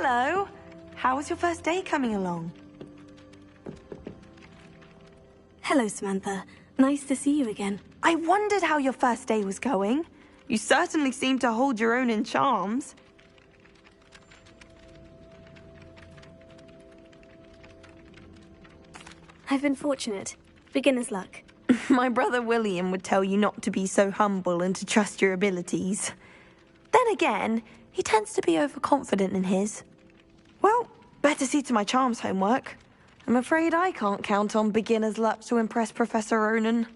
Hello. How was your first day coming along? Hello, Samantha. Nice to see you again. I wondered how your first day was going. You certainly seem to hold your own in charms. I've been fortunate. Beginner's luck. My brother William would tell you not to be so humble and to trust your abilities. Then again, he tends to be overconfident in his. Well, better see to my charms homework. I'm afraid I can't count on beginner's luck to impress Professor Ronan.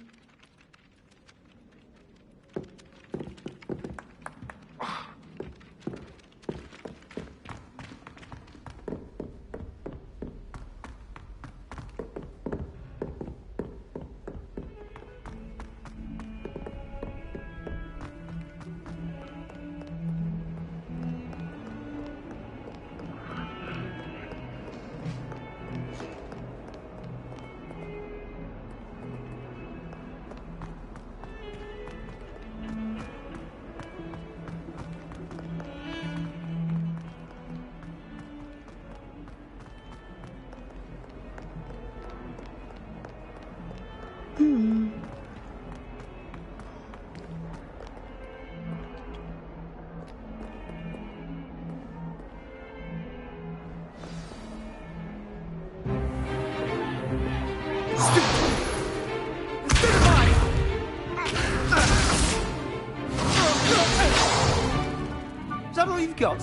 Is that all you've got?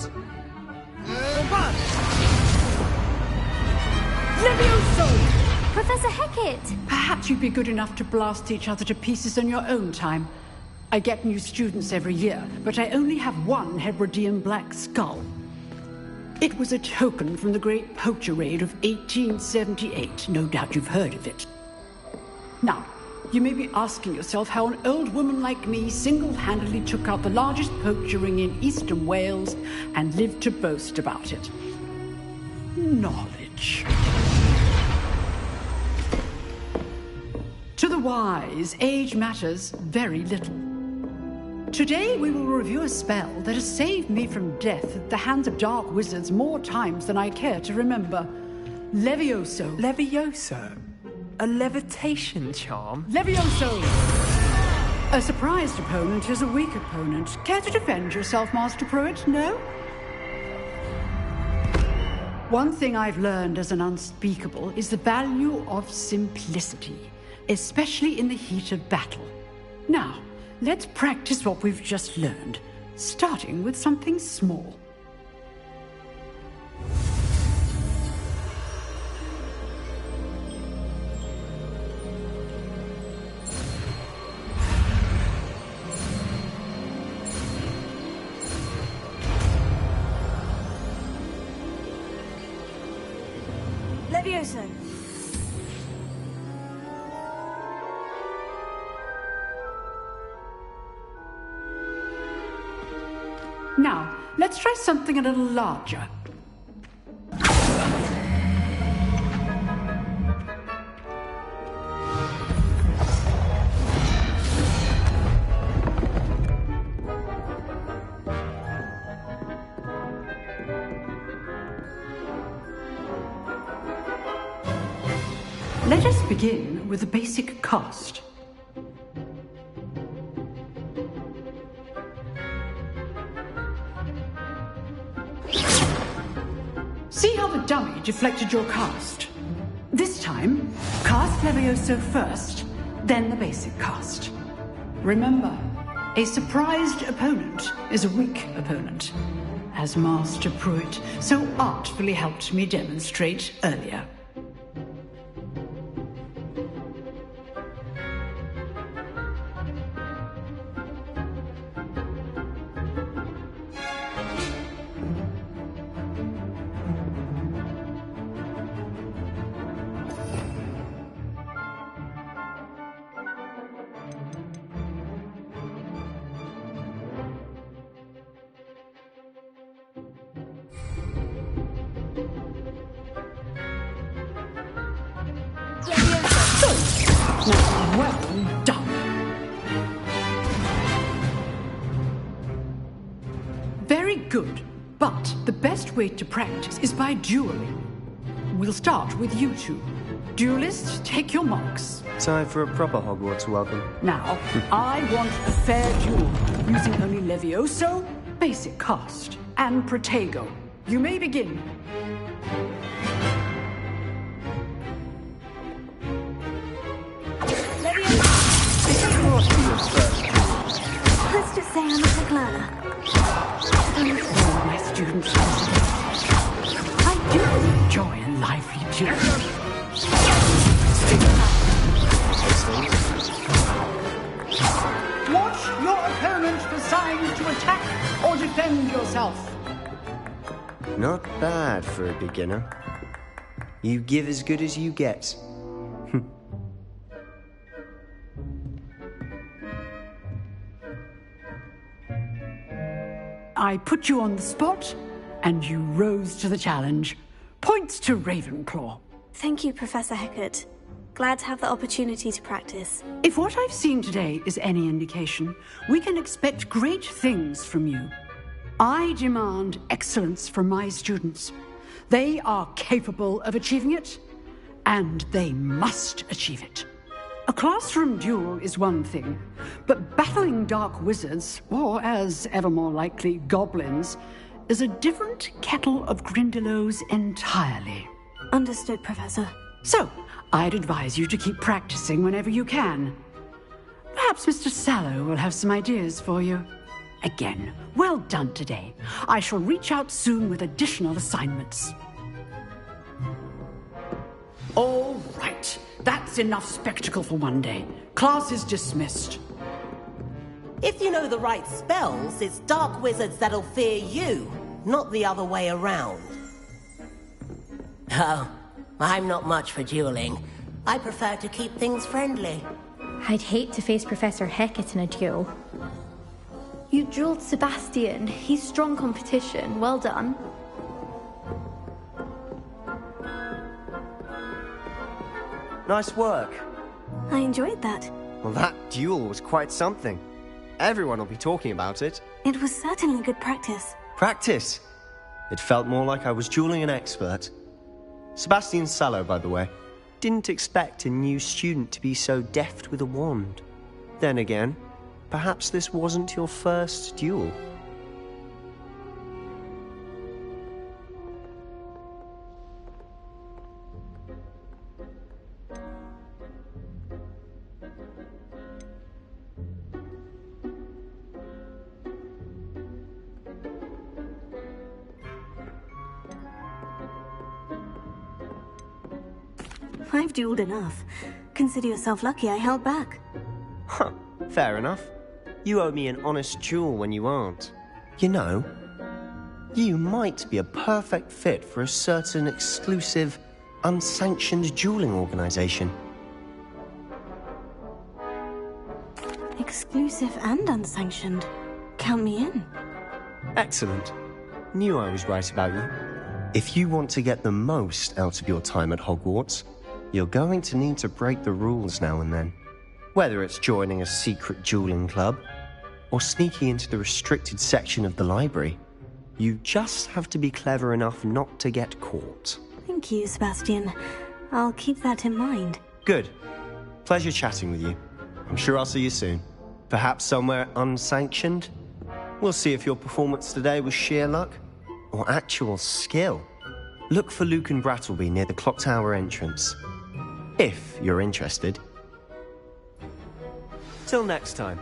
Levioso! Professor Hecat! Perhaps you'd be good enough to blast each other to pieces in your own time. I get new students every year, but I only have one Hebridean black skull. It was a token from the Great Poacher Raid of 1878. No doubt you've heard of it. Now, you may be asking yourself how an old woman like me single-handedly took out the largest poacher ring in eastern Wales and lived to boast about it. Knowledge. To the wise, age matters very little. Today we will review a spell that has saved me from death at the hands of dark wizards more times than I care to remember. Levioso. Levioso? A levitation charm? Levioso! A surprised opponent is a weak opponent. Care to defend yourself, Master Pruitt? No? One thing I've learned as an unspeakable is the value of simplicity, especially in the heat of battle. Now, let's practice what we've just learned, starting with something small. Levioso. Now, let's try something a little larger. Let us begin with a basic cast. See how the dummy deflected your cast? This time, cast Levioso first, then the basic cast. Remember, a surprised opponent is a weak opponent, as Master Pruitt so artfully helped me demonstrate earlier. Now, well done. Very good, but the best way to practice is by dueling. We'll start with you two. Duelists, take your marks. Time for a proper Hogwarts welcome. Now, I want a fair duel, using only Levioso, basic cast, and Protego. You may begin. Let's just say I'm a quick learner. All my students, I do enjoy a lively duel. Watch your opponent decide to attack or defend yourself. Not bad for a beginner. You give as good as you get. I put you on the spot, and you rose to the challenge. Points to Ravenclaw. Thank you, Professor Hecat. Glad to have the opportunity to practice. If what I've seen today is any indication, we can expect great things from you. I demand excellence from my students. They are capable of achieving it, and they must achieve it. A classroom duel is one thing, but battling dark wizards, or as ever more likely, goblins, is a different kettle of Grindylows entirely. Understood, Professor. So, I'd advise you to keep practicing whenever you can. Perhaps Mr. Sallow will have some ideas for you. Again, well done today. I shall reach out soon with additional assignments. All right. That's enough spectacle for one day. Class is dismissed. If you know the right spells, it's dark wizards that'll fear you, not the other way around. Oh, I'm not much for dueling. I prefer to keep things friendly. I'd hate to face Professor Hecat in a duel. You dueled Sebastian. He's strong competition. Well done. Nice work. I enjoyed that. Well, that duel was quite something. Everyone will be talking about it. It was certainly good practice. Practice. It felt more like I was dueling an expert. Sebastian Sallow, by the way. Didn't expect a new student to be so deft with a wand. Then again, perhaps this wasn't your first duel. I've dueled enough. Consider yourself lucky I held back. Huh, fair enough. You owe me an honest duel when you aren't. You know, you might be a perfect fit for a certain exclusive, unsanctioned dueling organization. Exclusive and unsanctioned. Count me in. Excellent. Knew I was right about you. If you want to get the most out of your time at Hogwarts, you're going to need to break the rules now and then. Whether it's joining a secret dueling club, or sneaking into the restricted section of the library, you just have to be clever enough not to get caught. Thank you, Sebastian. I'll keep that in mind. Good. Pleasure chatting with you. I'm sure I'll see you soon. Perhaps somewhere unsanctioned? We'll see if your performance today was sheer luck or actual skill. Look for Luke and Brattleby near the clock tower entrance. If you're interested. Till next time.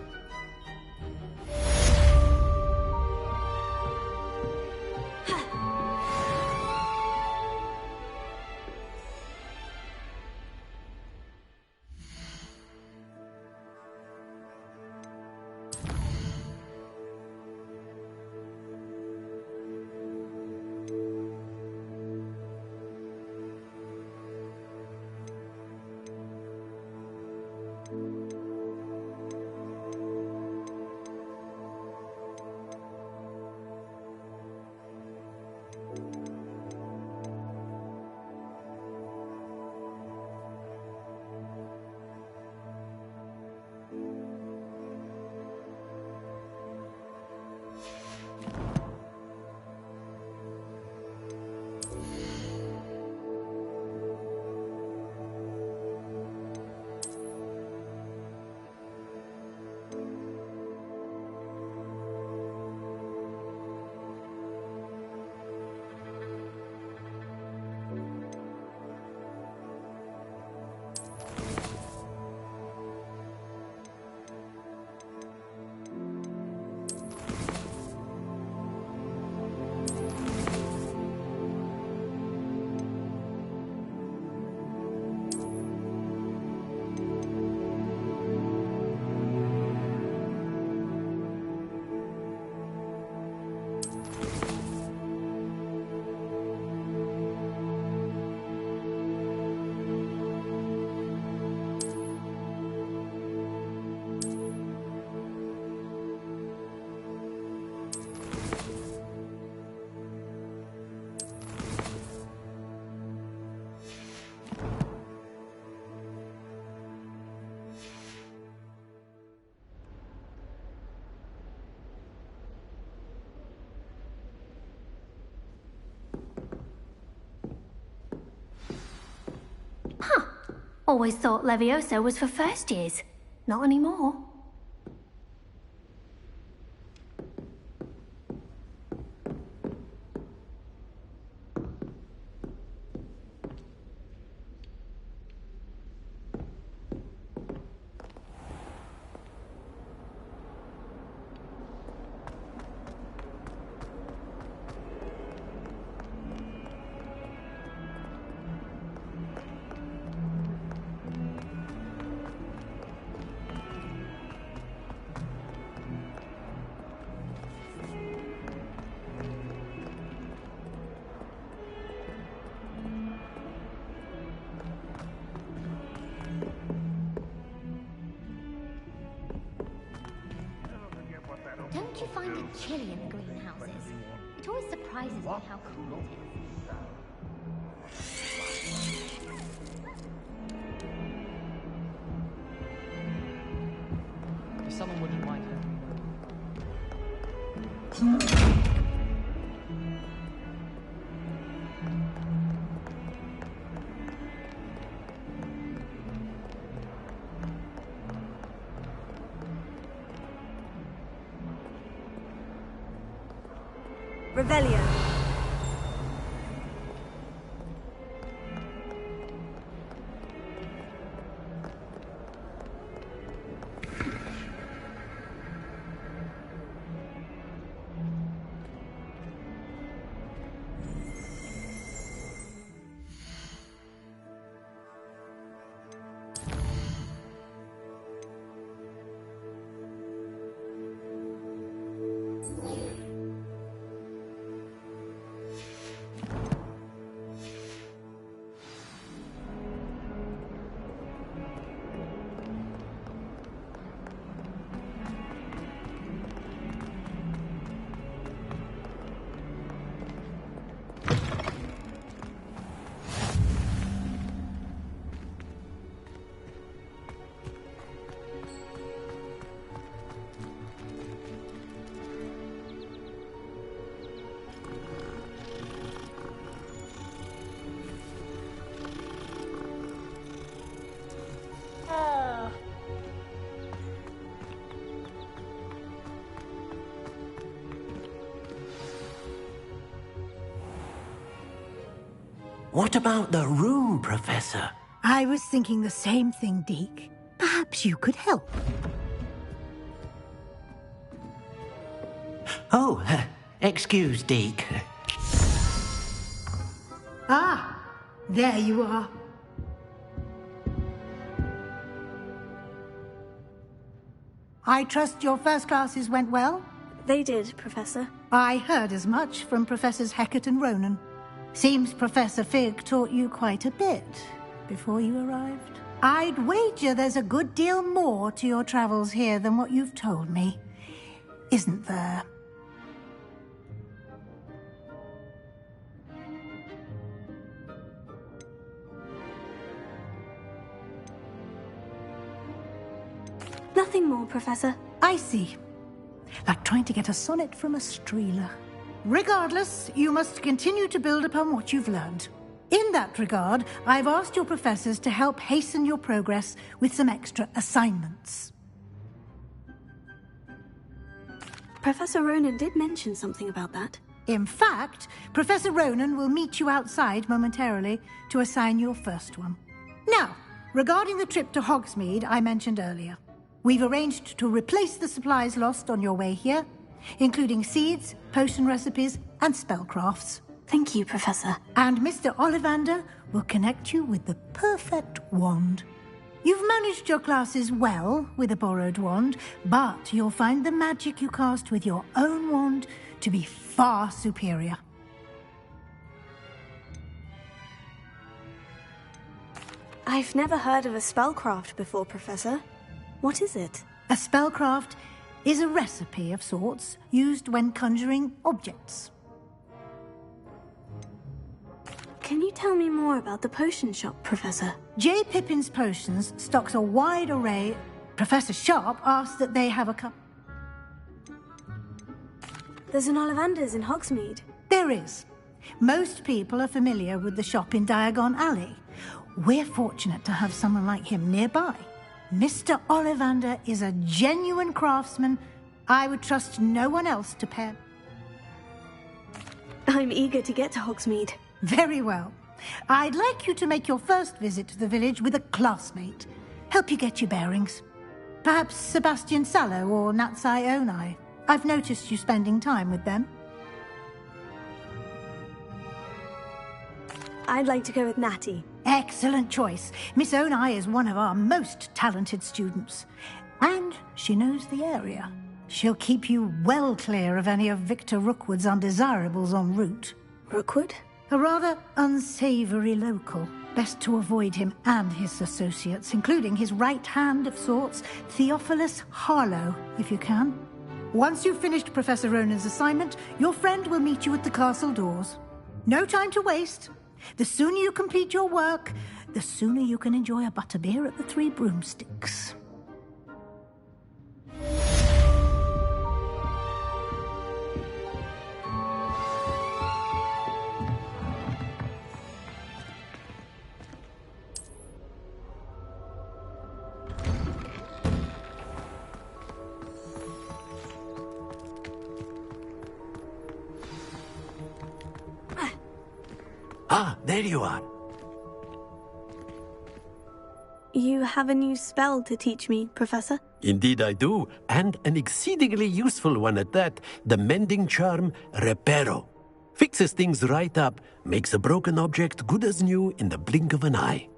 Always thought Leviosa was for first years. Not anymore. Don't you find it chilly in the greenhouses? It always surprises me how cool it is. If someone wouldn't mind it. Revelio. What about the room, Professor? I was thinking the same thing, Deke. Perhaps you could help. Oh, excuse, Deke. Ah, there you are. I trust your first classes went well? They did, Professor. I heard as much from Professors Hecat and Ronan. Seems Professor Fig taught you quite a bit before you arrived. I'd wager there's a good deal more to your travels here than what you've told me, isn't there? Nothing more, Professor. I see. Like trying to get a sonnet from a streeler. Regardless, you must continue to build upon what you've learned. In that regard, I've asked your professors to help hasten your progress with some extra assignments. Professor Ronan did mention something about that. In fact, Professor Ronan will meet you outside momentarily to assign your first one. Now, regarding the trip to Hogsmeade I mentioned earlier, we've arranged to replace the supplies lost on your way here, including seeds, potion recipes, and spellcrafts. Thank you, Professor. And Mr. Ollivander will connect you with the perfect wand. You've managed your classes well with a borrowed wand, but you'll find the magic you cast with your own wand to be far superior. I've never heard of a spellcraft before, Professor. What is it? A spellcraft is a recipe of sorts used when conjuring objects. Can you tell me more about the potion shop, Professor? J. Pippin's Potions stocks a wide array. Professor Sharp asked that they have a cup. There's an Ollivander's in Hogsmeade. There is. Most people are familiar with the shop in Diagon Alley. We're fortunate to have someone like him nearby. Mr. Ollivander is a genuine craftsman. I would trust no one else to pair. I'm eager to get to Hogsmeade. Very well. I'd like you to make your first visit to the village with a classmate. Help you get your bearings. Perhaps Sebastian Sallow or Natsai Onai. I've noticed you spending time with them. I'd like to go with Natty. Excellent choice. Miss Onai is one of our most talented students. And she knows the area. She'll keep you well clear of any of Victor Rookwood's undesirables en route. Rookwood? A rather unsavory local. Best to avoid him and his associates, including his right hand of sorts, Theophilus Harlow, if you can. Once you've finished Professor Ronan's assignment, your friend will meet you at the castle doors. No time to waste. The sooner you complete your work, the sooner you can enjoy a butterbeer at the Three Broomsticks. Ah, there you are. You have a new spell to teach me, Professor? Indeed I do, and an exceedingly useful one at that. The mending charm, Reparo. Fixes things right up, makes a broken object good as new in the blink of an eye.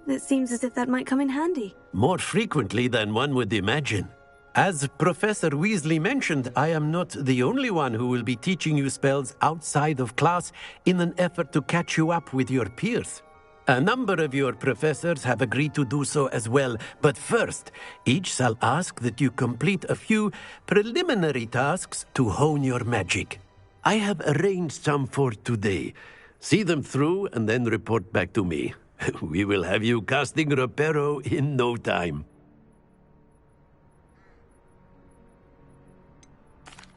It seems as if that might come in handy. More frequently than one would imagine. As Professor Weasley mentioned, I am not the only one who will be teaching you spells outside of class in an effort to catch you up with your peers. A number of your professors have agreed to do so as well, but first, each shall ask that you complete a few preliminary tasks to hone your magic. I have arranged some for today. See them through and then report back to me. We will have you casting Reparo in no time.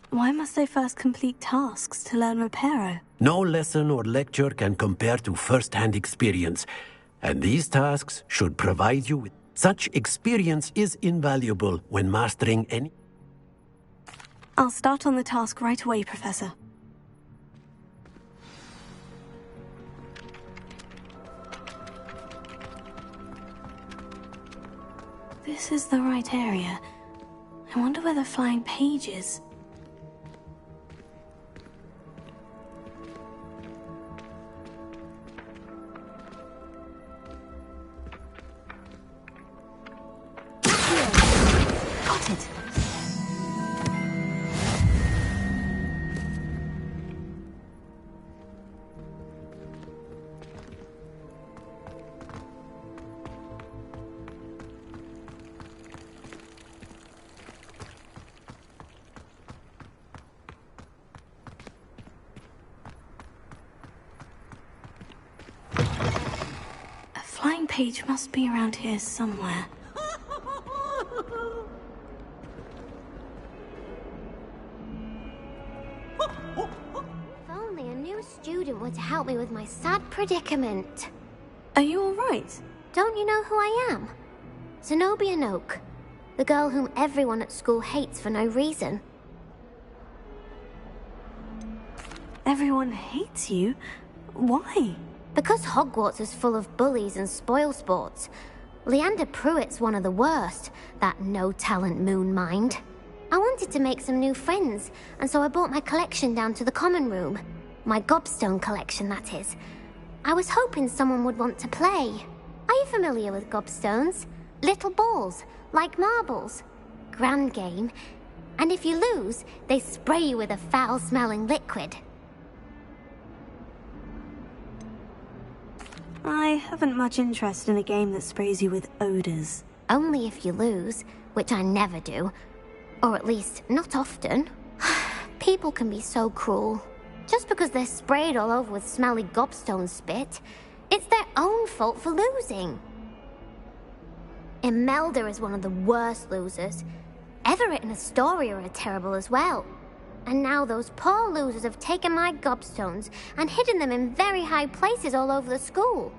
Why must I first complete tasks to learn Reparo? No lesson or lecture can compare to first-hand experience, and these tasks should provide you with such experience is invaluable when mastering any... I'll start on the task right away, Professor. This is the right area. I wonder where the flying page is. Got it. A flying page must be around here somewhere. Student were to help me with my sad predicament. Are you all right? Don't you know who I am? Zenobia Noak, the girl whom everyone at school hates for no reason. Everyone hates you? Why? Because Hogwarts is full of bullies and spoilsports. Leander Pruitt's one of the worst, that no-talent moon mind. I wanted to make some new friends, and so I brought my collection down to the common room. My gobstone collection, that is. I was hoping someone would want to play. Are you familiar with gobstones? Little balls, like marbles. Grand game. And if you lose, they spray you with a foul-smelling liquid. I haven't much interest in a game that sprays you with odors. Only if you lose, which I never do. Or at least, not often. People can be so cruel. Just because they're sprayed all over with smelly gobstone spit, it's their own fault for losing. Imelda is one of the worst losers. Everett and Astoria are terrible as well. And now those poor losers have taken my gobstones and hidden them in very high places all over the school.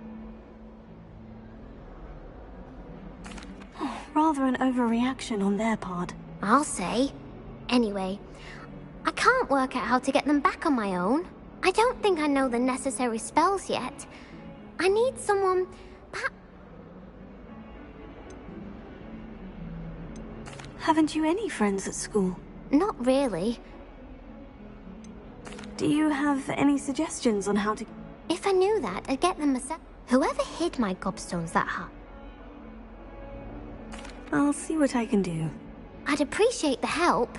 Rather an overreaction on their part. I'll say. Anyway, I can't work out how to get them back on my own. I don't think I know the necessary spells yet. I need someone... Haven't you any friends at school? Not really. Do you have any suggestions on how to... If I knew that, I'd get them myself. Whoever hid my gobstones that hard. I'll see what I can do. I'd appreciate the help.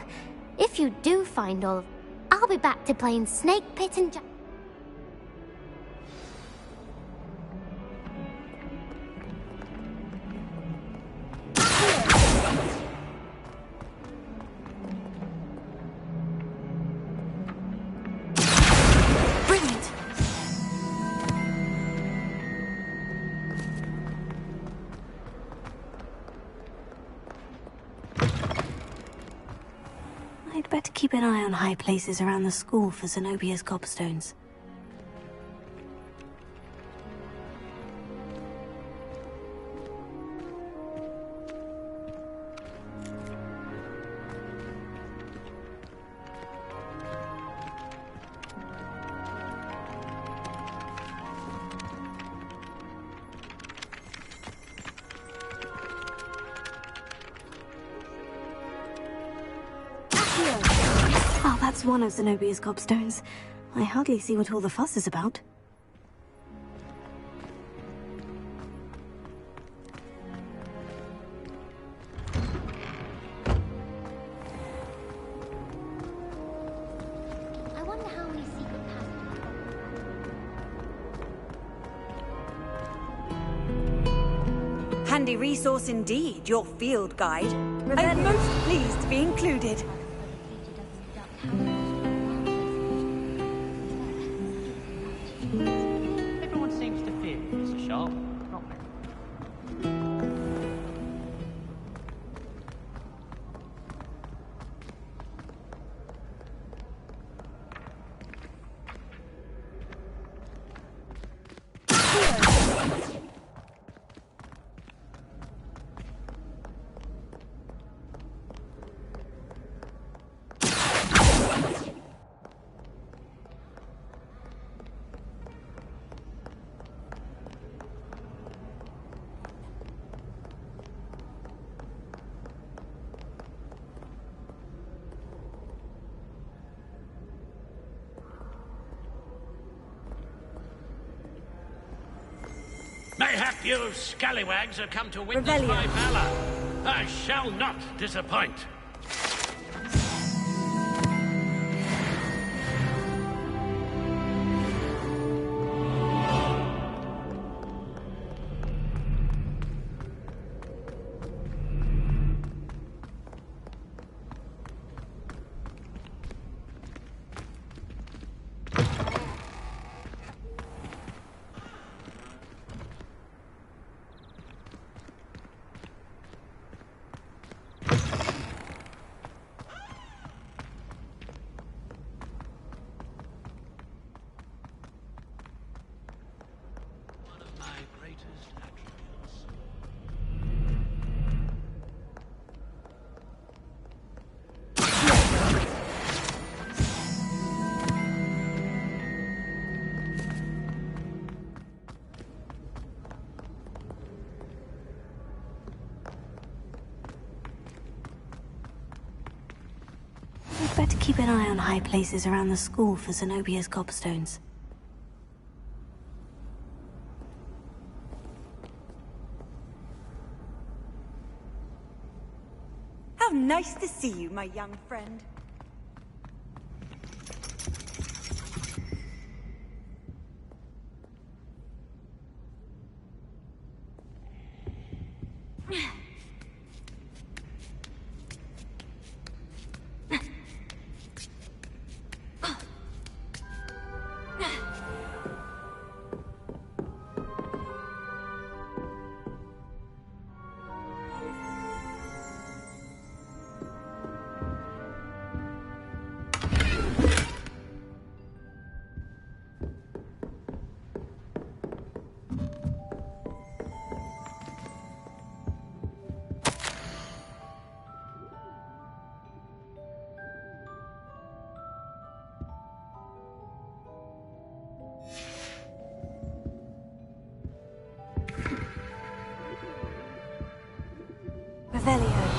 If you do find all of... I'll be back to playing Snake Pit and... Brilliant! I'd better keep an eye on high places around the school for Zenobia's gobstones. Oh, that's one of Zenobia's gobstones. I hardly see what all the fuss is about. I wonder how many secret passages... Handy resource indeed, your field guide. I'm most pleased to be included. Everyone seems to fear you, Mr. Sharp. Not me. Mayhap you scallywags have come to witness my valor. I shall not disappoint. Better keep an eye on high places around the school for Zenobia's gobstones. How nice to see you, my young friend. Revelio.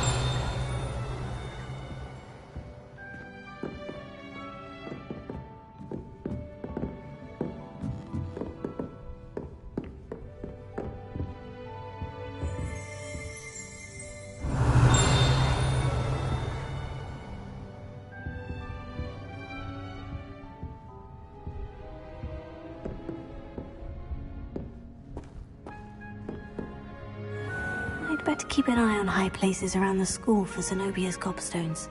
I'd better keep an eye on high places around the school for Zenobia's gobstones.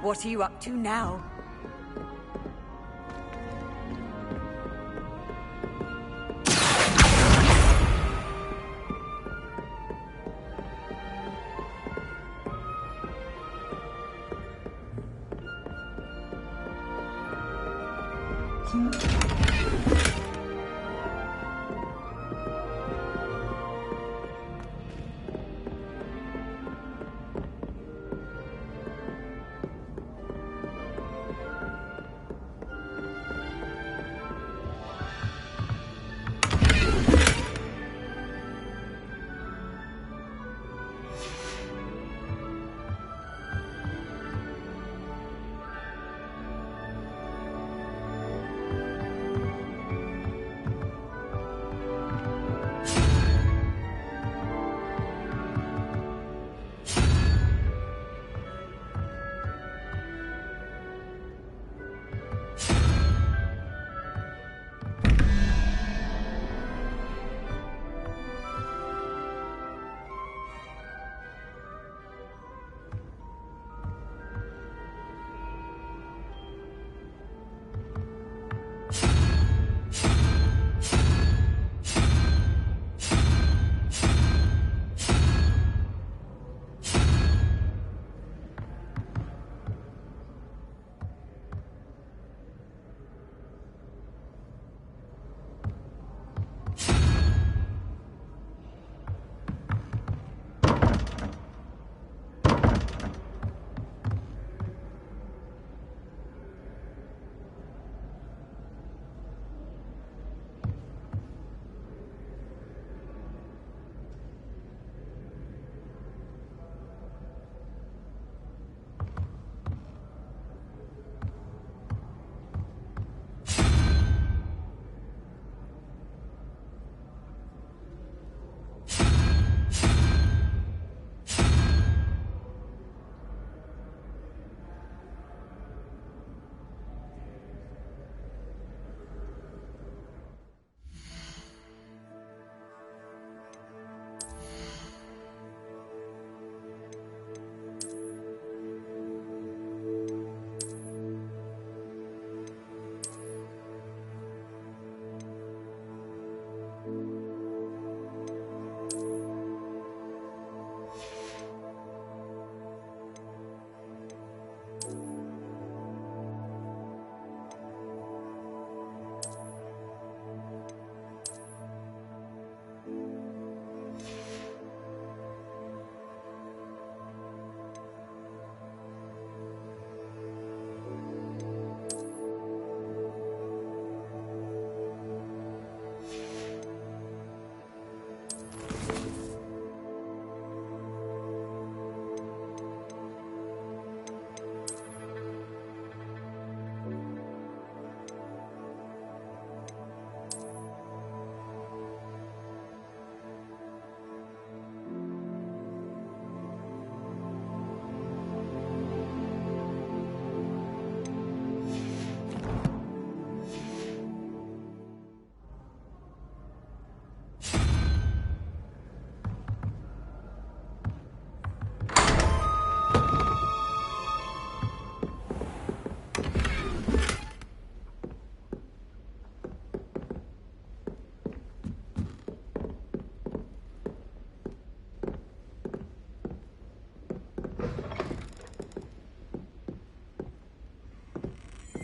What are you up to now?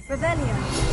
Revelio.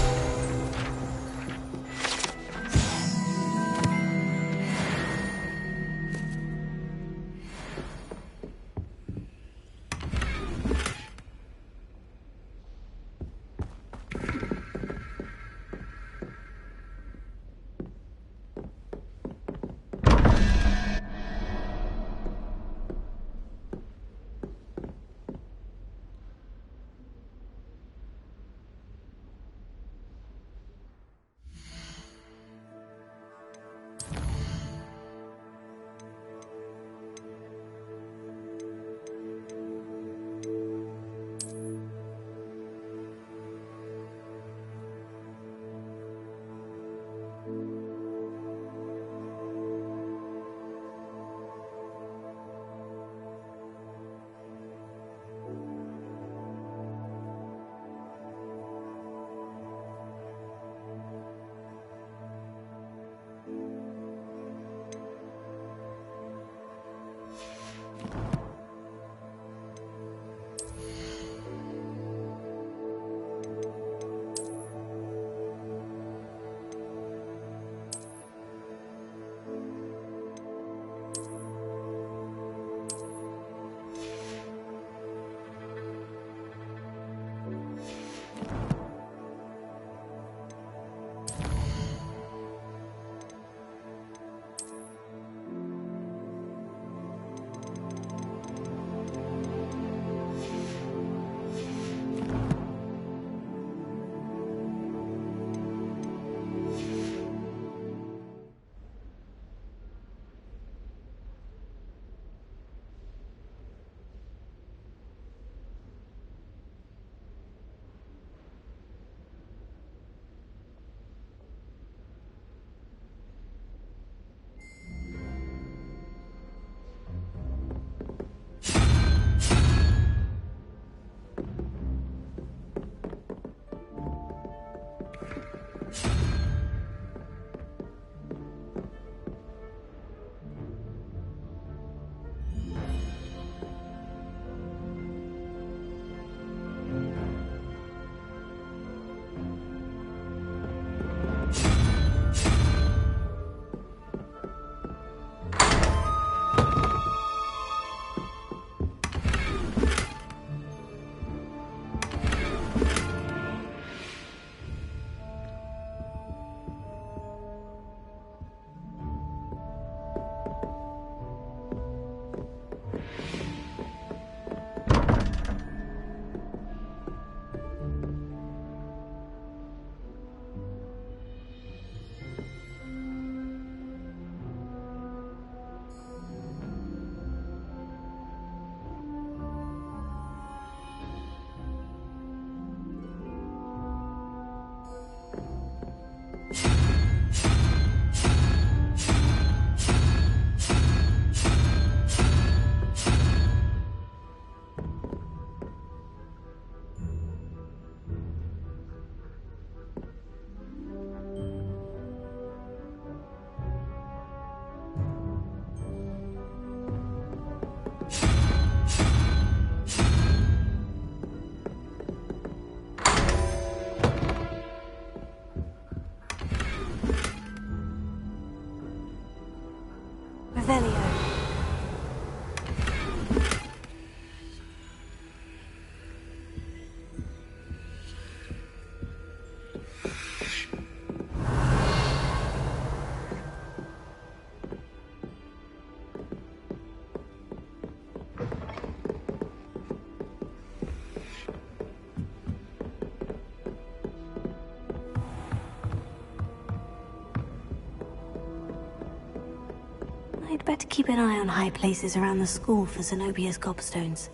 I'd better keep an eye on high places around the school for Zenobia's gobstones.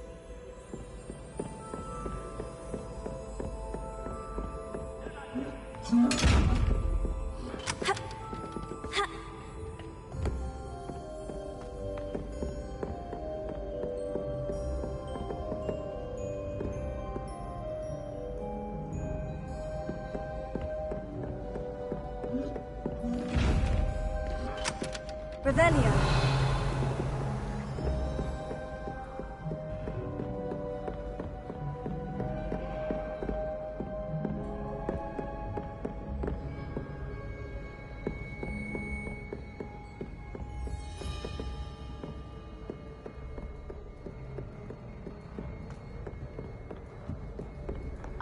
Revelio.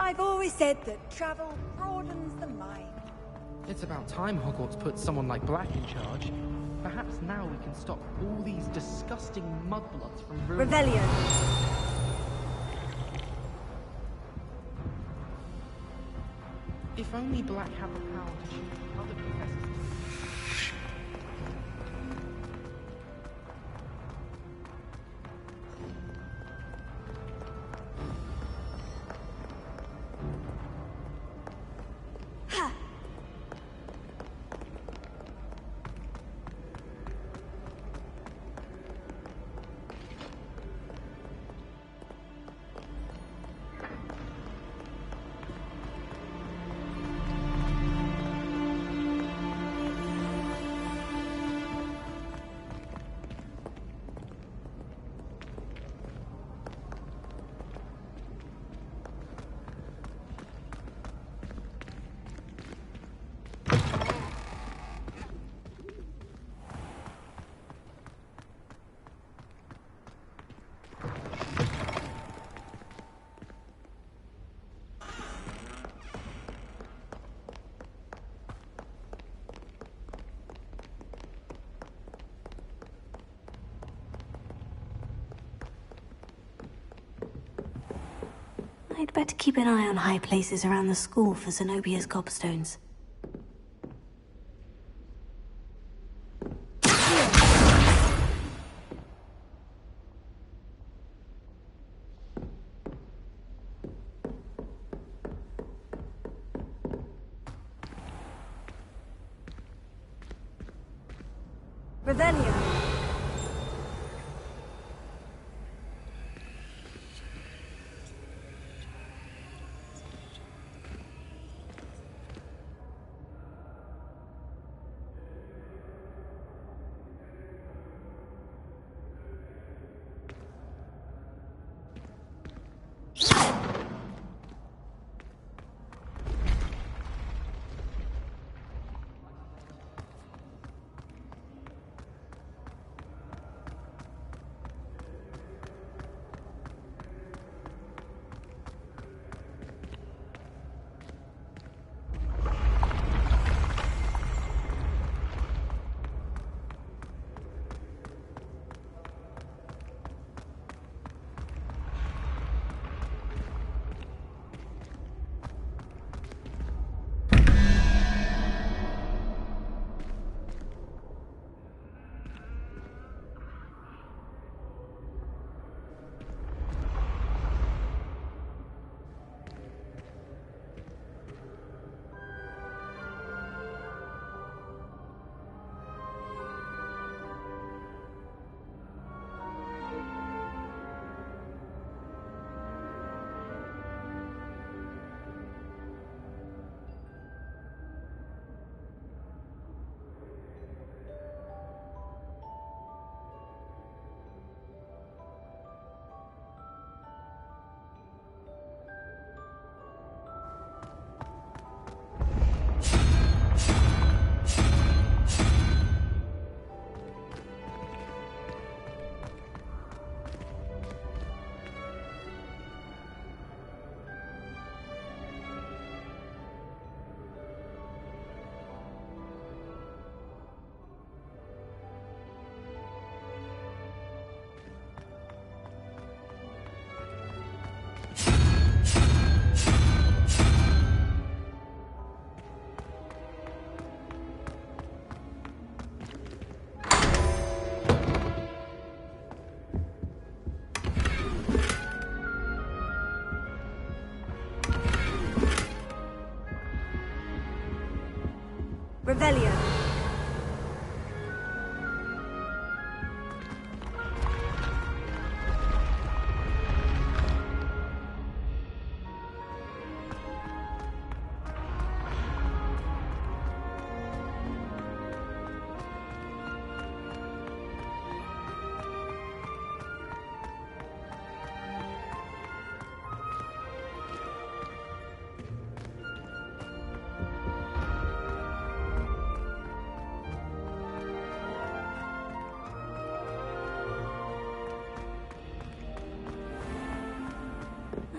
I've always said that travel broadens the mind. It's about time Hogwarts put someone like Black in charge. Perhaps now we can stop all these disgusting mudbloods from ruining... Revelio. If only Black had the power to choose other professors. I'd better keep an eye on high places around the school for Zenobia's gobstones. Revelio. Revelio.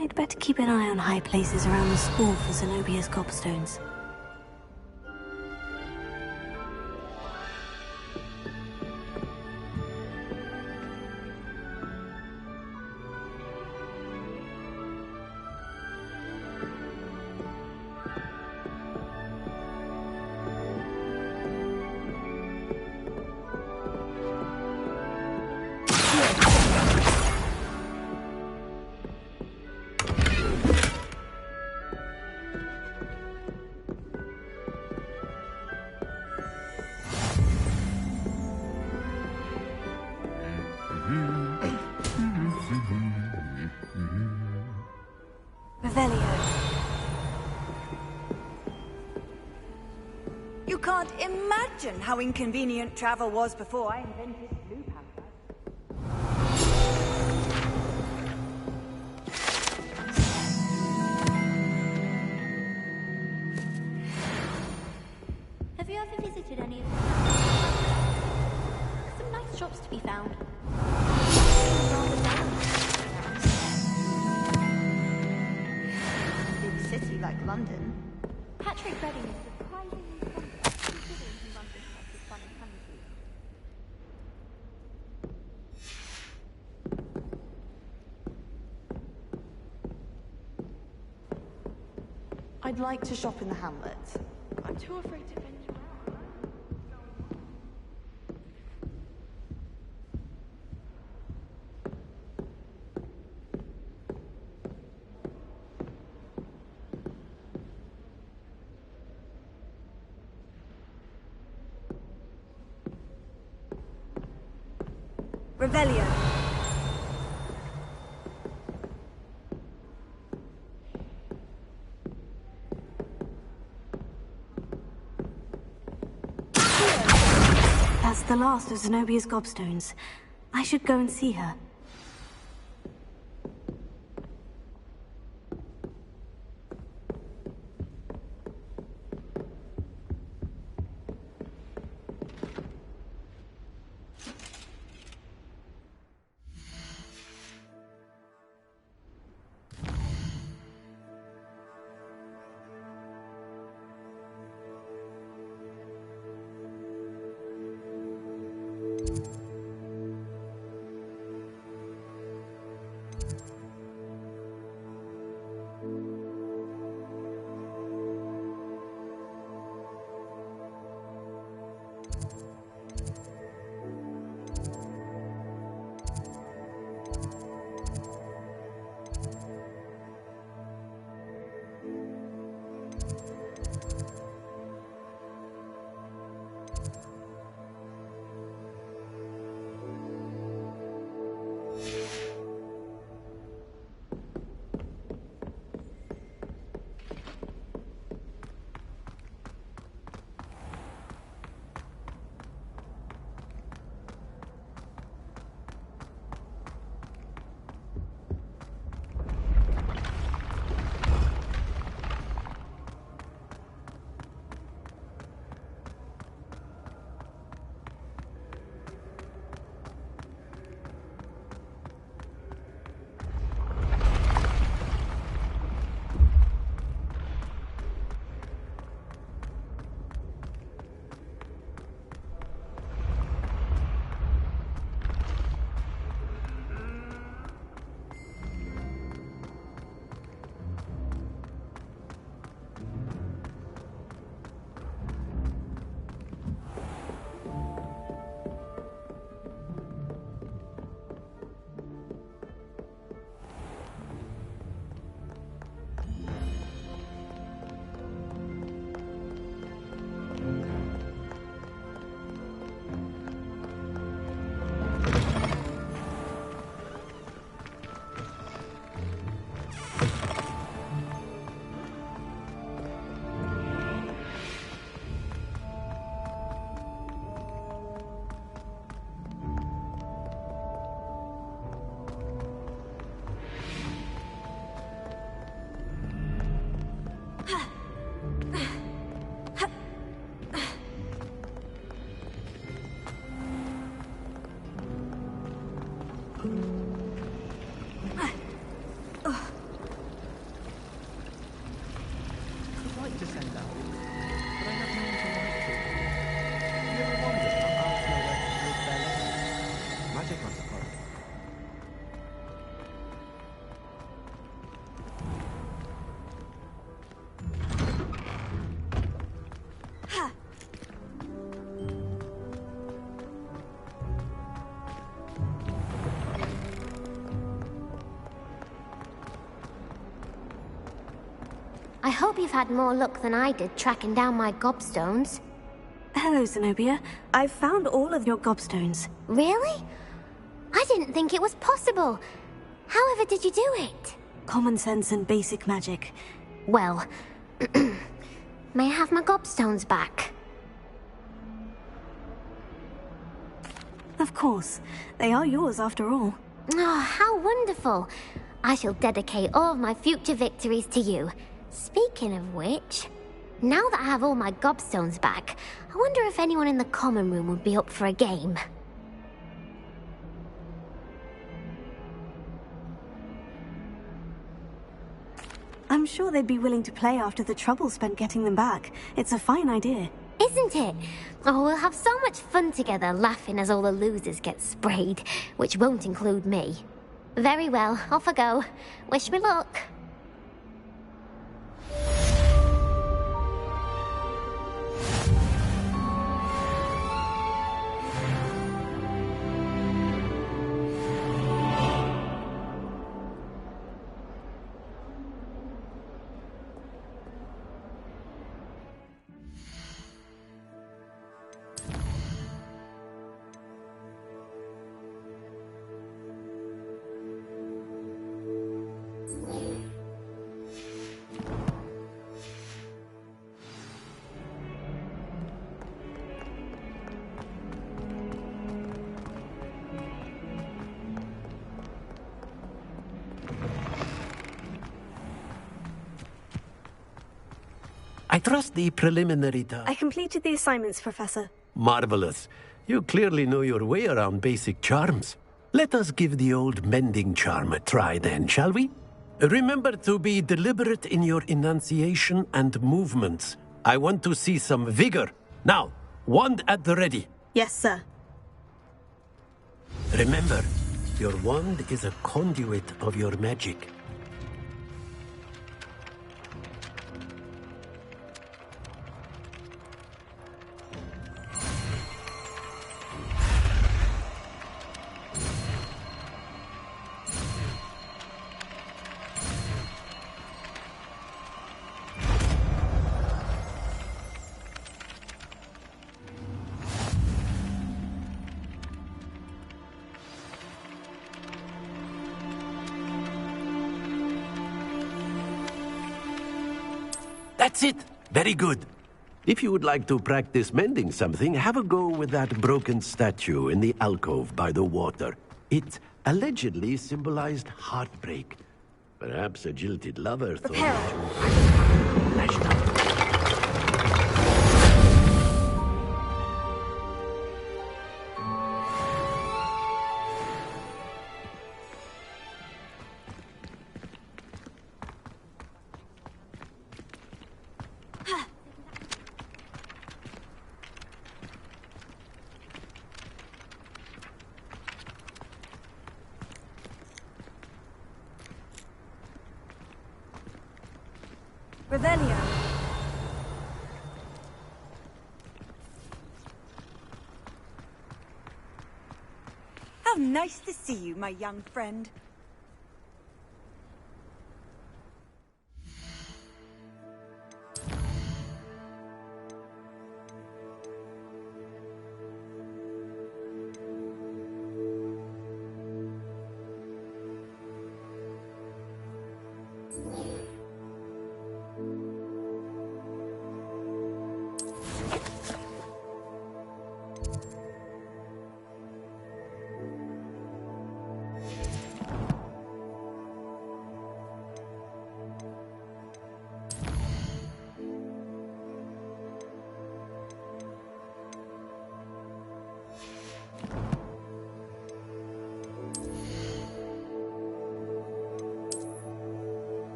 I'd better keep an eye on high places around the school for Zenobia's gobstones. You can't imagine how inconvenient travel was before I invented blue Have you ever visited any of them? Some nice shops to be found. Big city like London. Patrick Redding is surprisingly complex, considering he runs this place with fun and country. I'd like to shop in the hamlet. I'm too afraid to venture out. Revelio. That's the last of Zenobia's gobstones. I should go and see her. I hope you've had more luck than I did tracking down my gobstones. Hello, Zenobia. I've found all of your gobstones. Really? I didn't think it was possible. However did you do it? Common sense and basic magic. Well, may I have my gobstones back? Of course. They are yours after all. Oh, how wonderful. I shall dedicate all of my future victories to you. Speaking of which, now that I have all my gobstones back, I wonder if anyone in the common room would be up for a game. I'm sure they'd be willing to play after the trouble spent getting them back. It's a fine idea. Isn't it? Oh, we'll have so much fun together, laughing as all the losers get sprayed, which won't include me. Very well, off I go. Wish me luck. I trust the preliminary task. I completed the assignments, Professor. Marvelous. You clearly know your way around basic charms. Let us give the old mending charm a try then, shall we? Remember to be deliberate in your enunciation and movements. I want to see some vigor. Now, wand at the ready. Yes, sir. Remember, your wand is a conduit of your magic. That's it. Very good. If you would like to practice mending something, have a go with that broken statue in the alcove by the water. It allegedly symbolized heartbreak. Perhaps a jilted lover thought lashed out. Revelio. How nice to see you, my young friend.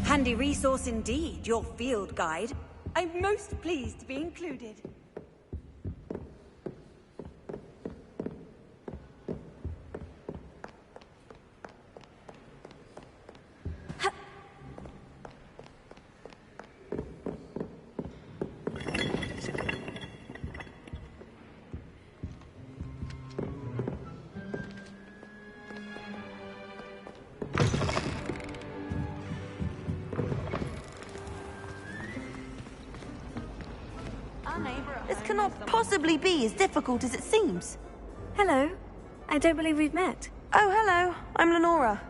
Handy resource indeed, your field guide. I'm most pleased to be included. This cannot possibly be as difficult as it seems. Hello. I don't believe we've met. Oh, hello. I'm Lenora.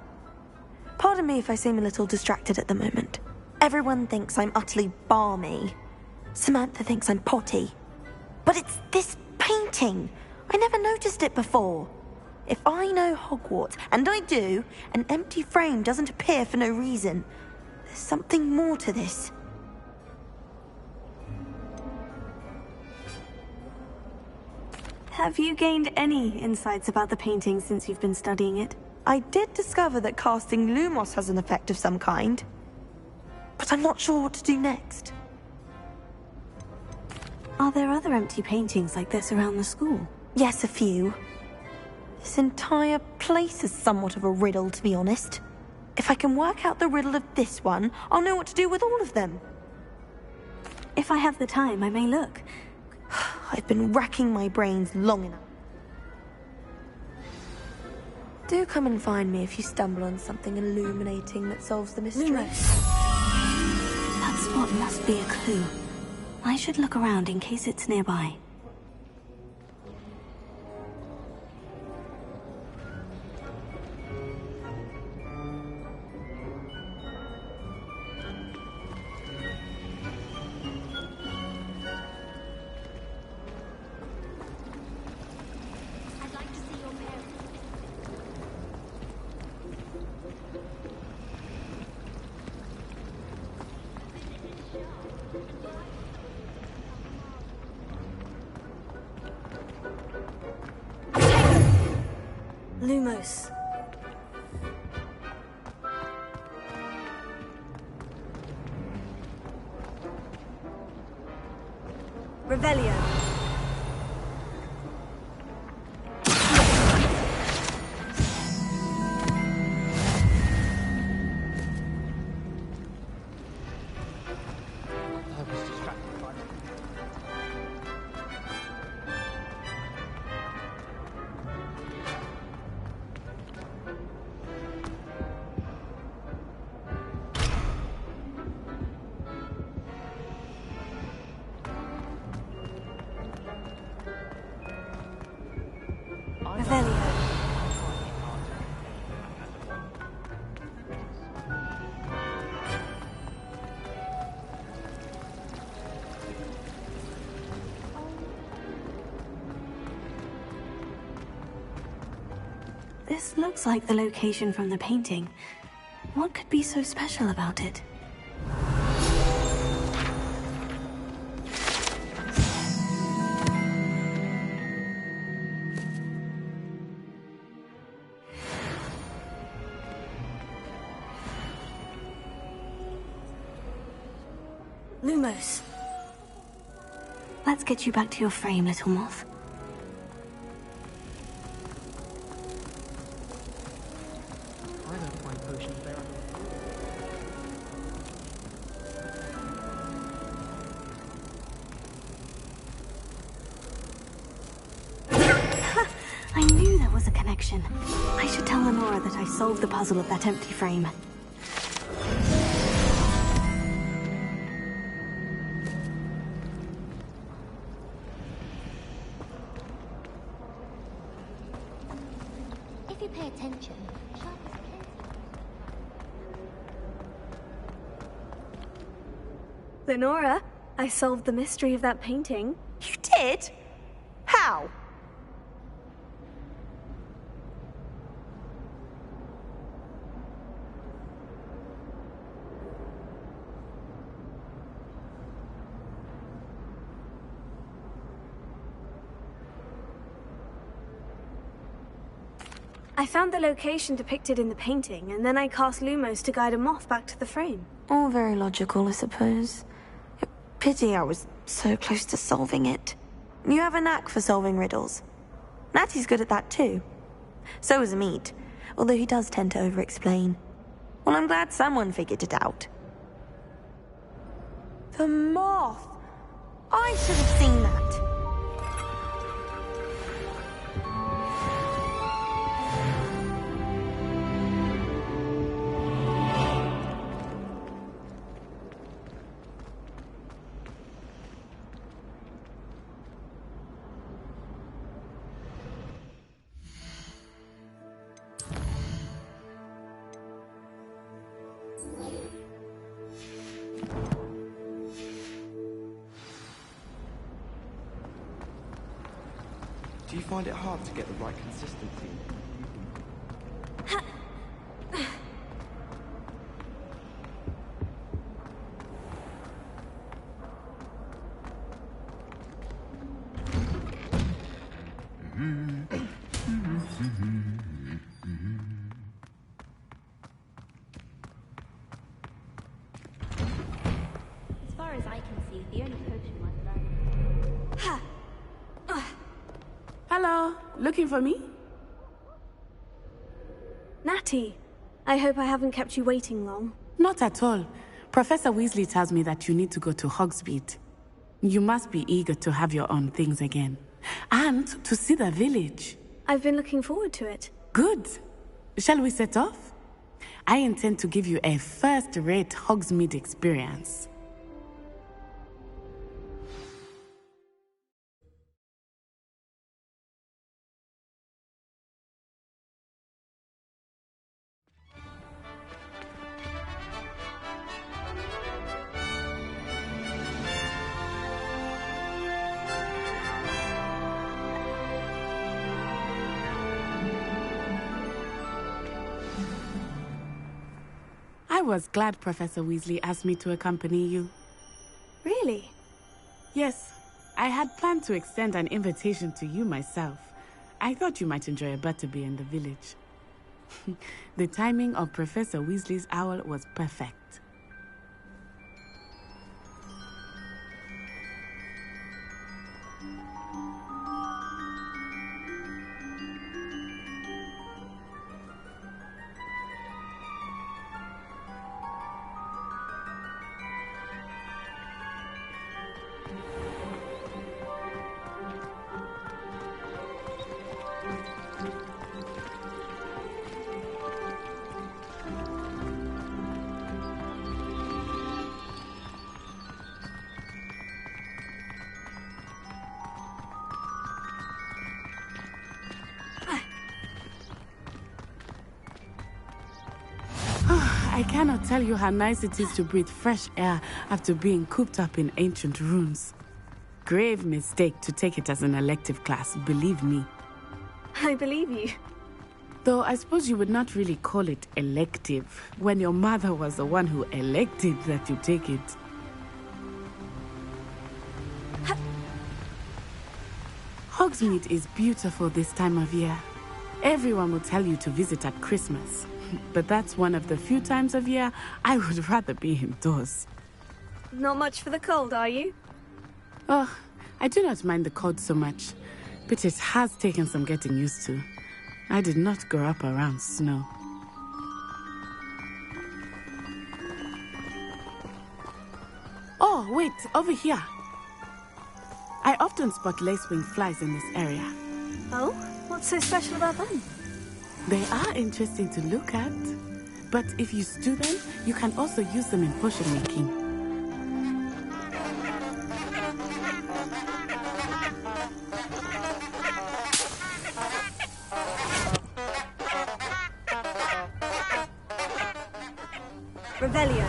Pardon me if I seem a little distracted at the moment. Everyone thinks I'm utterly balmy. Samantha thinks I'm potty. But it's this painting. I never noticed it before. If I know Hogwarts, and I do, an empty frame doesn't appear for no reason. There's something more to this. Have you gained any insights about the painting since you've been studying it? I did discover that casting Lumos has an effect of some kind. But I'm not sure what to do next. Are there other empty paintings like this around the school? Yes, a few. This entire place is somewhat of a riddle, to be honest. If I can work out the riddle of this one, I'll know what to do with all of them. If I have the time, I may look. I've been racking my brains long enough. Do come and find me if you stumble on something illuminating that solves the mystery. Lumos. That spot must be a clue. I should look around in case it's nearby. Lumos. Revelio. This looks like the location from the painting. What could be so special about it? Lumos. Let's get you back to your frame, little moth. I knew there was a connection. I should tell Lenora that I solved the puzzle of that empty frame. If you pay attention, sharp as pencil. Lenora, I solved the mystery of that painting. You did? How? I found the location depicted in the painting, and then I cast Lumos to guide a moth back to the frame. All very logical, I suppose. Pity I was so close to solving it. You have a knack for solving riddles. Natty's good at that too. So is Amit, although he does tend to over-explain. Well, I'm glad someone figured it out. The moth! I should have seen that. Do you find it hard to get the right consistency? As far as I can see, the only potion worth learning. Hello, looking for me? Natty, I hope I haven't kept you waiting long. Not at all. Professor Weasley tells me that you need to go to Hogsmeade. You must be eager to have your own things again. And to see the village. I've been looking forward to it. Good. Shall we set off? I intend to give you a first-rate Hogsmeade experience. I was glad Professor Weasley asked me to accompany you. Really? Yes. I had planned to extend an invitation to you myself. I thought you might enjoy a butterbeer in the village. The timing of Professor Weasley's owl was perfect. I cannot tell you how nice it is to breathe fresh air after being cooped up in ancient rooms. Grave mistake to take it as an elective class, believe me. I believe you. Though I suppose you would not really call it elective when your mother was the one who elected that you take it. Hogsmeade is beautiful this time of year. Everyone will tell you to visit at Christmas. But that's one of the few times of year I would rather be indoors. Not much for the cold, are you? Oh, I do not mind the cold so much, but it has taken some getting used to. I did not grow up around snow. Oh, wait, over here. I often spot lacewing flies in this area. Oh? What's so special about them? They are interesting to look at, but if you stew them, you can also use them in potion making. Revelio.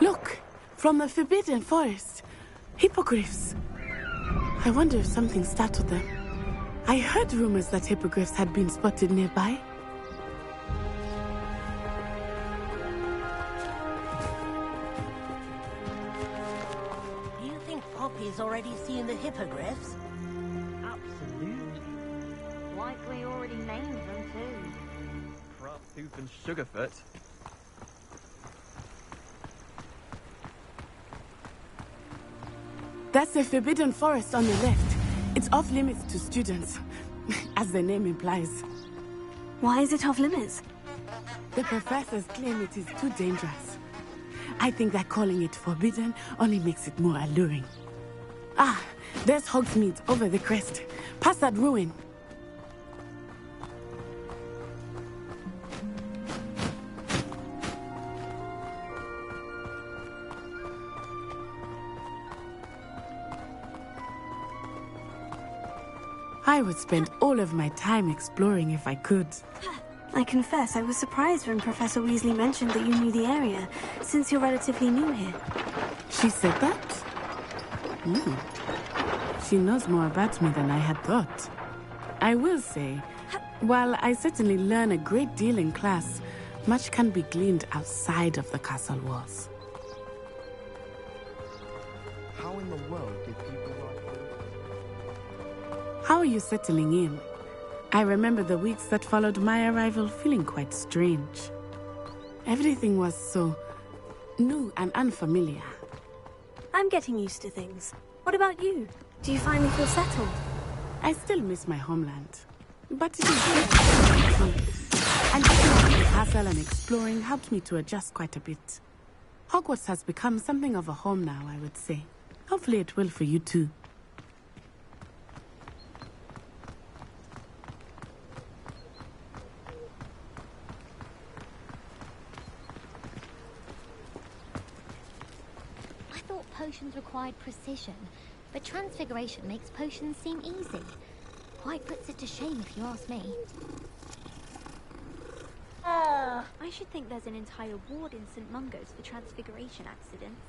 Look, from the Forbidden Forest. Hippogriffs. I wonder if something startled them. I heard rumors that hippogriffs had been spotted nearby. he's already seen the hippogriffs? Absolutely. Likely already named them too. Crabtooth and Sugarfoot. That's the Forbidden Forest on the left. It's off limits to students, as the name implies. Why is it off limits? The professors claim it is too dangerous. I think that calling it forbidden only makes it more alluring. Ah, there's Hogsmeade over the crest. Past that ruin. I would spend all of my time exploring if I could. I confess I was surprised when Professor Weasley mentioned that you knew the area, since you're relatively new here. She said that? She knows more about me than I had thought. I will say, while I certainly learn a great deal in class, much can be gleaned outside of the castle walls. How in the world did people like How are you settling in? I remember the weeks that followed my arrival feeling quite strange. Everything was so new and unfamiliar. I'm getting used to things. What about you? Do you finally feel settled? I still miss my homeland, but it is good. And getting out of the castle and exploring helped me to adjust quite a bit. Hogwarts has become something of a home now, I would say. Hopefully it will for you too. Potions required precision, but transfiguration makes potions seem easy. Quite puts it to shame if you ask me. I should think there's an entire ward in St. Mungo's for transfiguration accidents.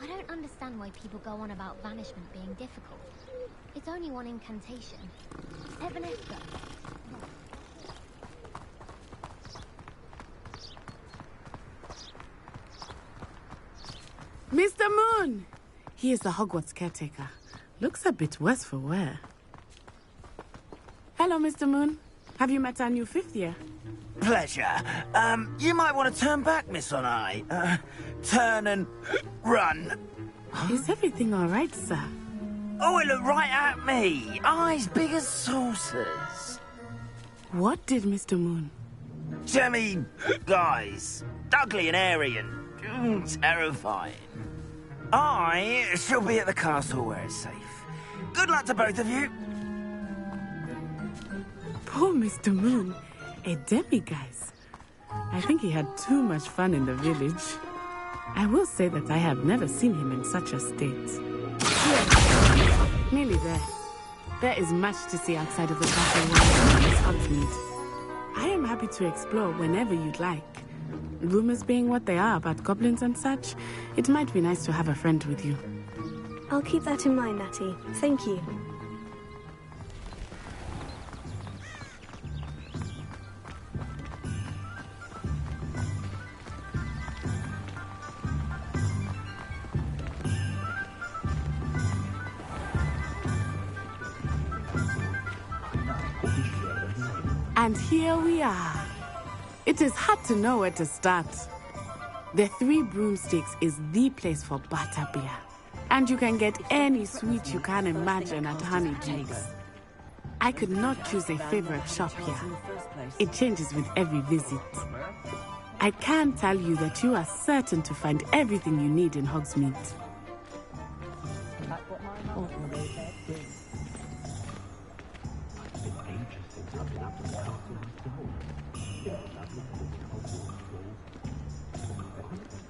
I don't understand why people go on about vanishment being difficult. It's only one incantation. Evanesco. Mr. Moon! He is the Hogwarts caretaker. Looks a bit worse for wear. Hello, Mr. Moon. Have you met our new fifth year? Pleasure. You might want to turn back, Miss On-Eye. Turn and run. Is everything all right, sir? Oh, it looked right at me. Eyes big as saucers. What did Mr. Moon? Jemmy, guys. Ugly and airy and terrifying. I shall be at the castle where it's safe. Good luck to both of you. Poor Mr. Moon. A demiguise. I think he had too much fun in the village. I will say that I have never seen him in such a state. Nearly there. There is much to see outside of the castle wall. I am happy to explore whenever you'd like. Rumors being what they are about goblins and such, it might be nice to have a friend with you. I'll keep that in mind, Natty. Thank you. And here we are. It is hard to know where to start. The Three Broomsticks is the place for butterbeer. And you can get any sweet you can imagine at Honeydukes. I could not choose a favorite shop here. It changes with every visit. I can tell you that you are certain to find everything you need in Hogsmeade.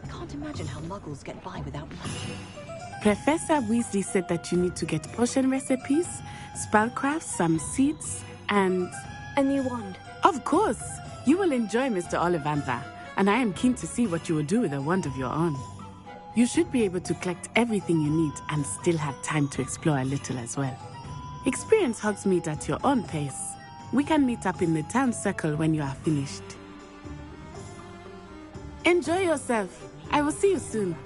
Can't imagine how muggles get by without magic. Professor Weasley said that you need to get potion recipes, spellcrafts, some seeds, and... a new wand. Of course! You will enjoy Mr. Ollivander, and I am keen to see what you will do with a wand of your own. You should be able to collect everything you need and still have time to explore a little as well. Experience Hogsmeade at your own pace. We can meet up in the town circle when you are finished. Enjoy yourself. I will see you soon.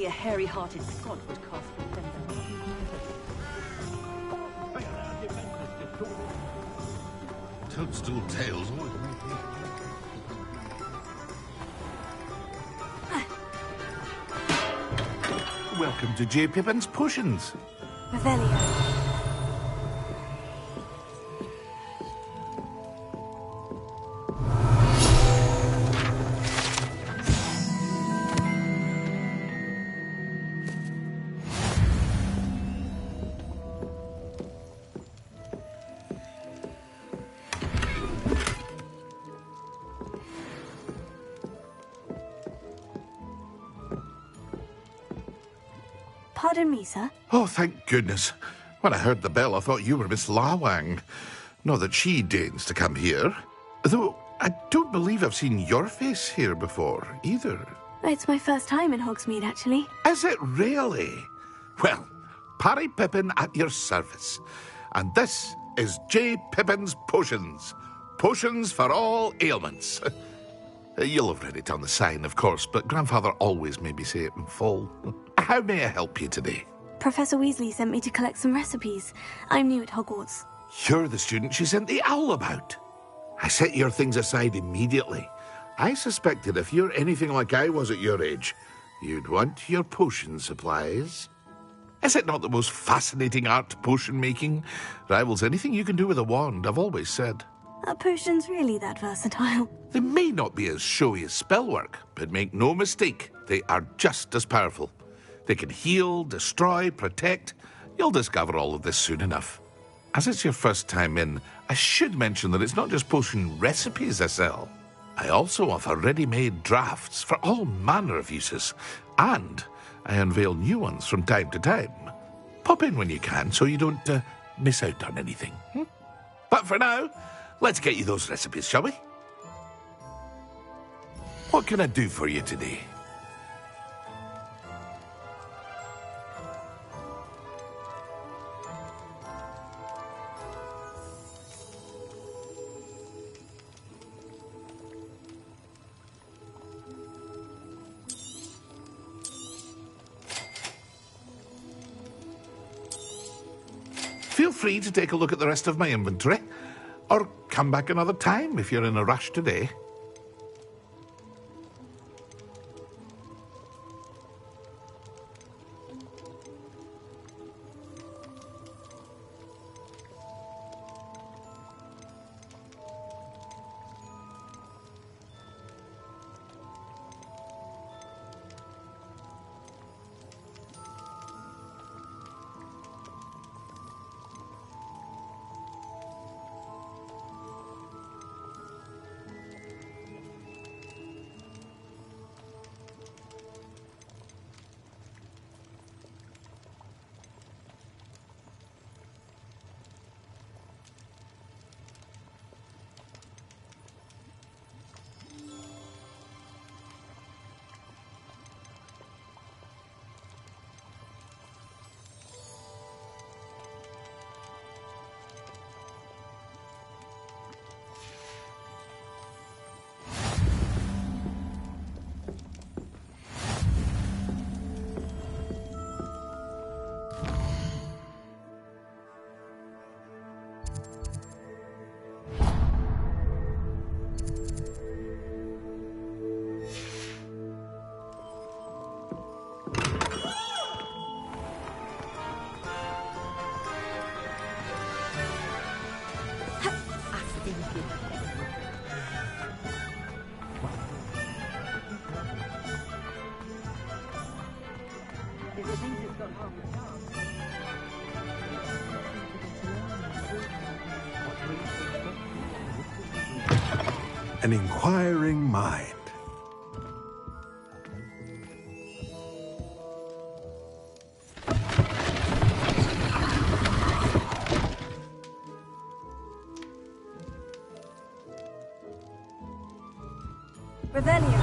Only a hairy-hearted sod would cast defender. Toadstool tails always make me... Welcome to J. Pippin's Potions. Revelio. Pardon me, sir. Oh, thank goodness. When I heard the bell, I thought you were Miss Lawang. Not that she deigns to come here. Though I don't believe I've seen your face here before, either. It's my first time in Hogsmeade, actually. Is it really? Well, Parry Pippin at your service. And this is J. Pippin's Potions. Potions for all ailments. You'll have read it on the sign, of course, but Grandfather always made me say it in full. How may I help you today? Professor Weasley sent me to collect some recipes. I'm new at Hogwarts. You're the student she sent the owl about. I set your things aside immediately. I suspected if you're anything like I was at your age, you'd want your potion supplies. Is it not the most fascinating art, potion making? Rivals anything you can do with a wand, I've always said. Are potions really that versatile? They may not be as showy as spellwork, but make no mistake, they are just as powerful. They can heal, destroy, protect. You'll discover all of this soon enough. As it's your first time in, I should mention that it's not just potion recipes I sell. I also offer ready-made drafts for all manner of uses, and I unveil new ones from time to time. Pop in when you can so you don't miss out on anything. But for now, let's get you those recipes, shall we? What can I do for you today? Feel free to take a look at the rest of my inventory, or come back another time if you're in a rush today. An inquiring mind. Revelio.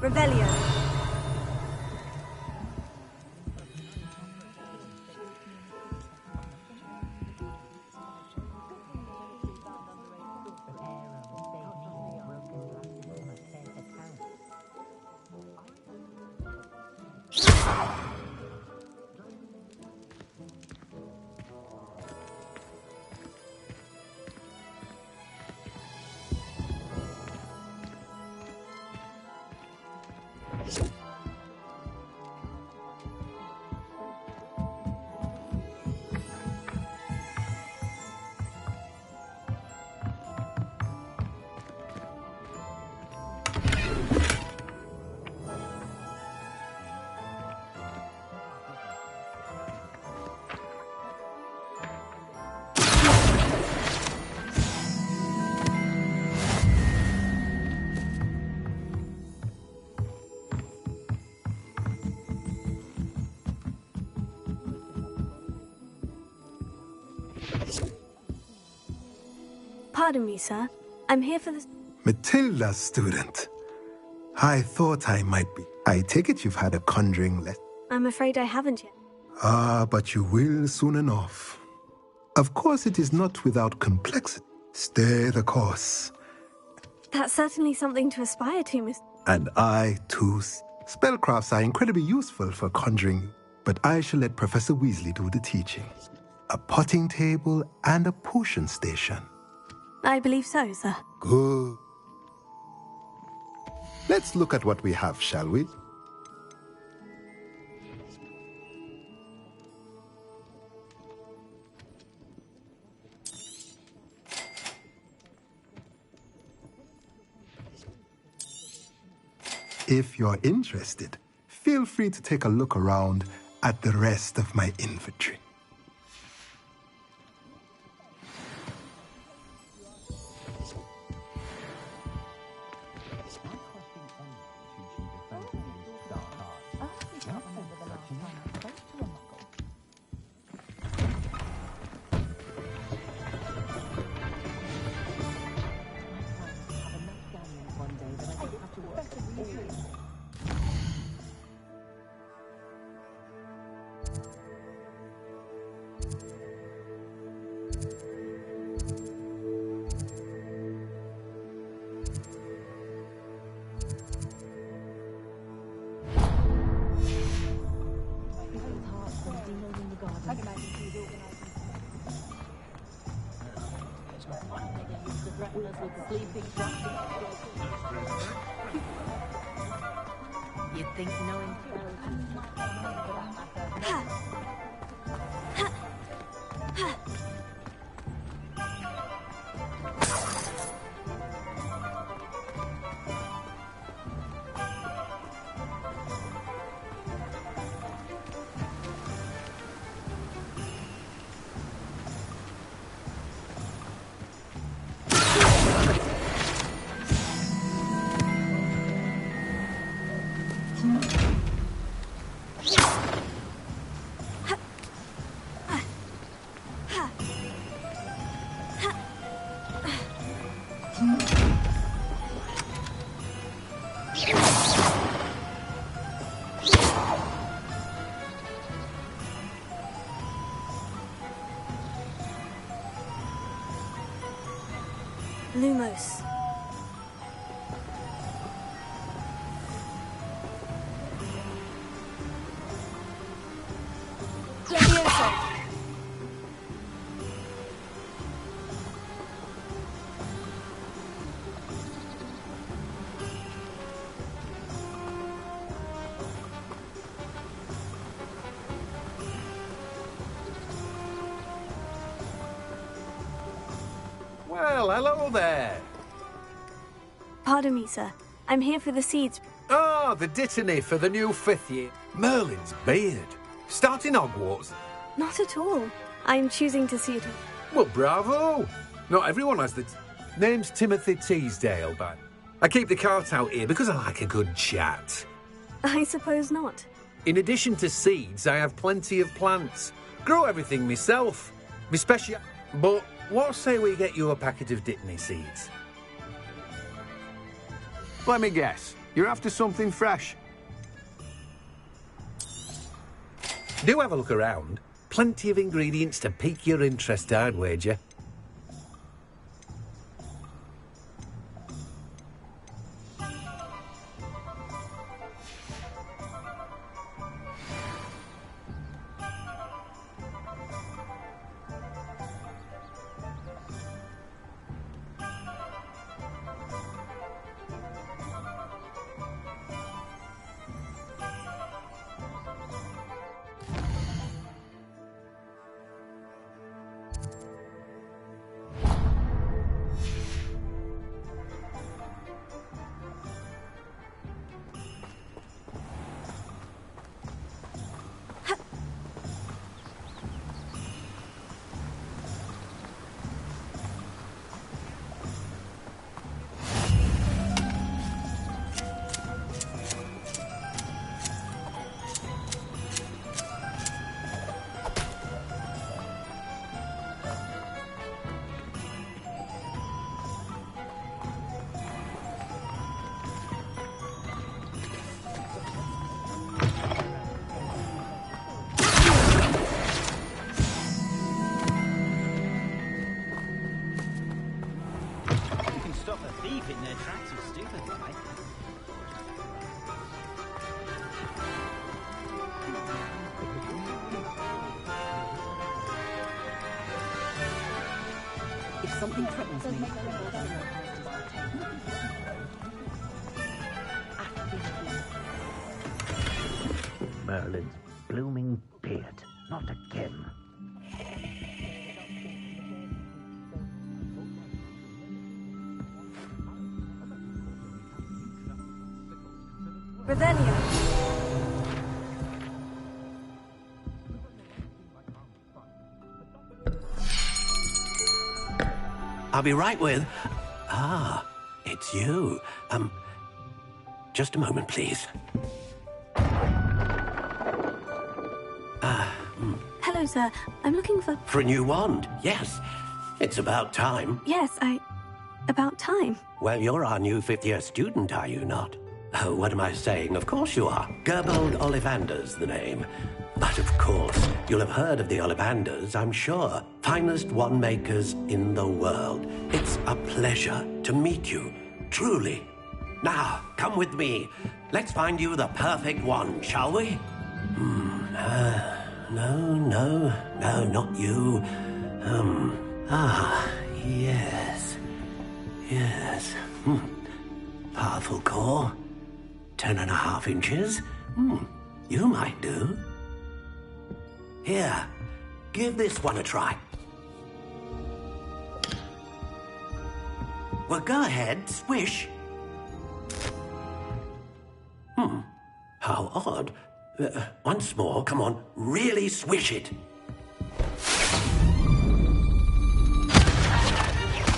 Revelio. Pardon me, sir. I'm here for the... Matilda, student. I thought I might be. I take it you've had a conjuring lesson. I'm afraid I haven't yet. Ah, but you will soon enough. Of course, it is not without complexity. Stay the course. That's certainly something to aspire to, Miss... And I, too. Spellcrafts are incredibly useful for conjuring, but I shall let Professor Weasley do the teaching. A potting table and a potion station. I believe so, sir. Good. Let's look at what we have, shall we? If you're interested, feel free to take a look around at the rest of my inventory. You'd think knowing... Lumos. Levioso. Well, hello there. Pardon me, sir. I'm here for the seeds. Oh, the dittany for the new 5th year. Merlin's beard. Starting Hogwarts. Not at all. I'm choosing to see it all. Well, bravo. Not everyone has the... Name's Timothy Teasdale, but I keep the cart out here because I like a good chat. I suppose not. In addition to seeds, I have plenty of plants. Grow everything myself. Me special... But what say we get you a packet of dittany seeds? Let me guess. You're after something fresh. Do have a look around. Plenty of ingredients to pique your interest, I'd wager. If something threatens me, Merlin's blooming beard. Not again. Revelio. I'll be right with... Ah, it's you. Just a moment, please. Hello, sir. I'm looking for... For a new wand, yes. It's about time. Yes, about time. Well, you're our new fifth-year student, are you not? Oh, what am I saying? Of course you are. Gerbold Ollivander's the name. But of course, you'll have heard of the Ollivanders, I'm sure. Finest wand makers in the world. It's a pleasure to meet you, truly. Now, come with me. Let's find you the perfect wand, shall we? No, not you. Yes. Powerful core. 10.5 inches. You might do. Here, give this one a try. Well, go ahead, swish. How odd. Once more, come on, really swish it.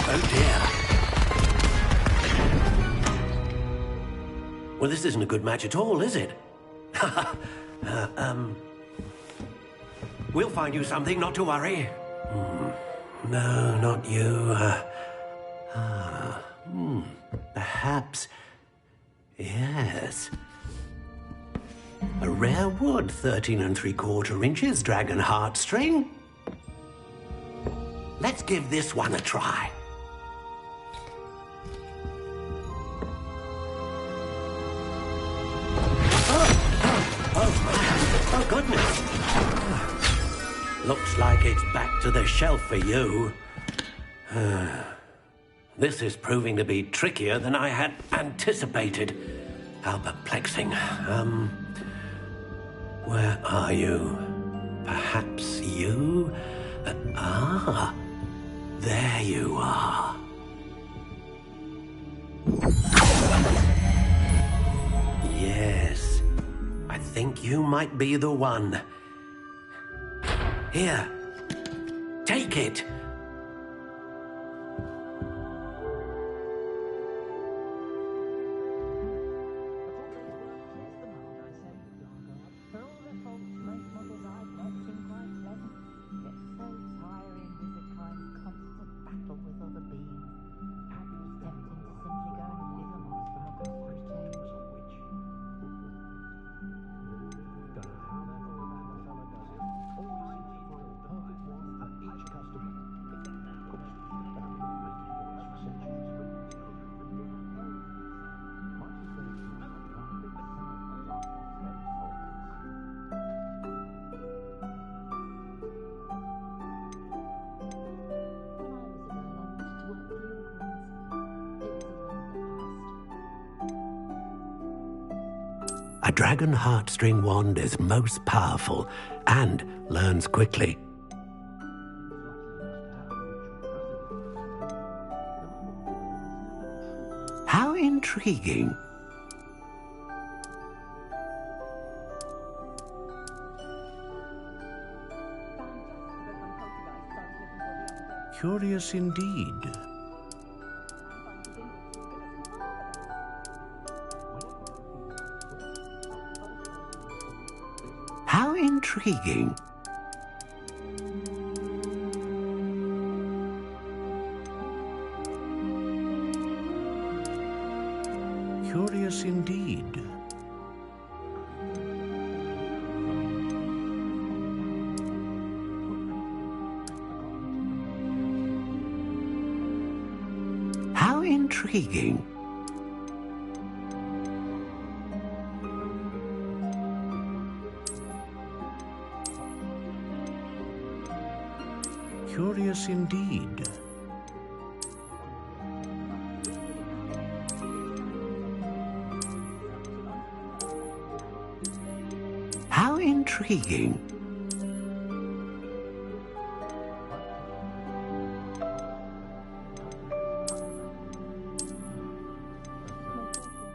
Oh dear. Well, this isn't a good match at all, is it? We'll find you something, not to worry. No, not you. Perhaps... Yes. A rare wood, 13 3/4 inches, dragon heartstring. Let's give this one a try. Oh, goodness. Looks like it's back to the shelf for you. This is proving to be trickier than I had anticipated. How perplexing. Where are you? Perhaps you? There you are. Yes, I think you might be the one. Here, take it. A dragon heartstring wand is most powerful and learns quickly. How intriguing. Curious indeed. How intriguing. Curious indeed. How intriguing. Curious indeed. How intriguing.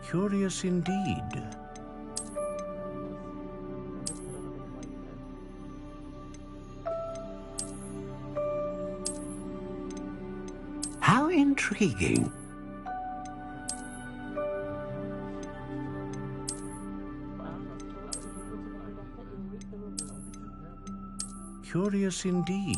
Curious indeed. How intriguing. Curious indeed.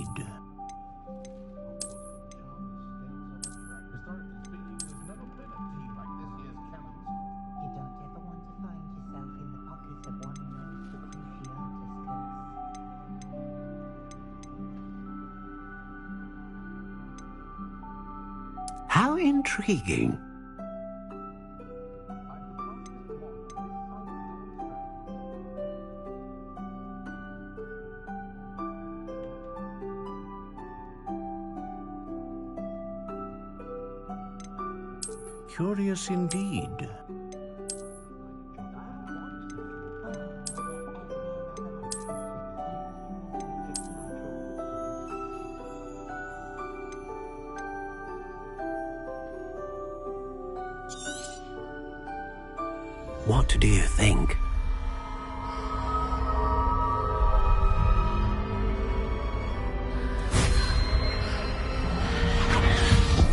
How intriguing. Curious indeed. What do you think?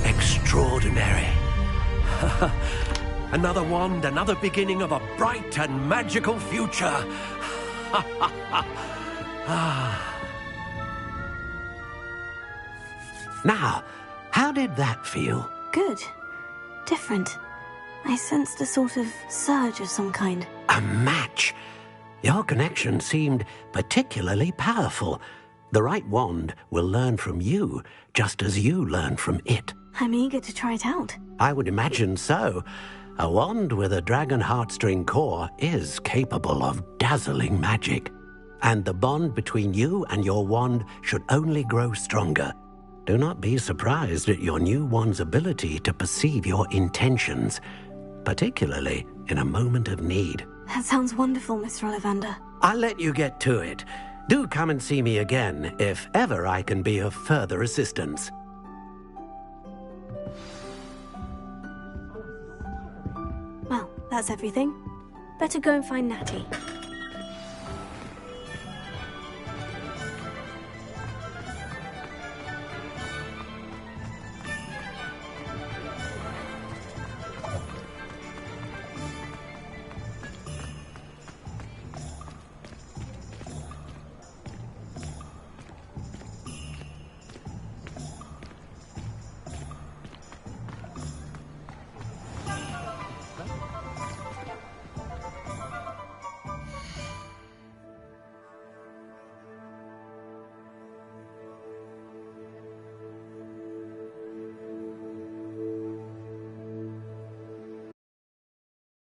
Extraordinary. Another wand, another beginning of a bright and magical future. Now, how did that feel? Good. Different. I sensed a sort of surge of some kind. A match? Your connection seemed particularly powerful. The right wand will learn from you, just as you learn from it. I'm eager to try it out. I would imagine so. A wand with a dragon heartstring core is capable of dazzling magic. And the bond between you and your wand should only grow stronger. Do not be surprised at your new wand's ability to perceive your intentions, particularly in a moment of need. That sounds wonderful, Mr. Ollivander. I'll let you get to it. Do come and see me again if ever I can be of further assistance. Well, that's everything. Better go and find Natty.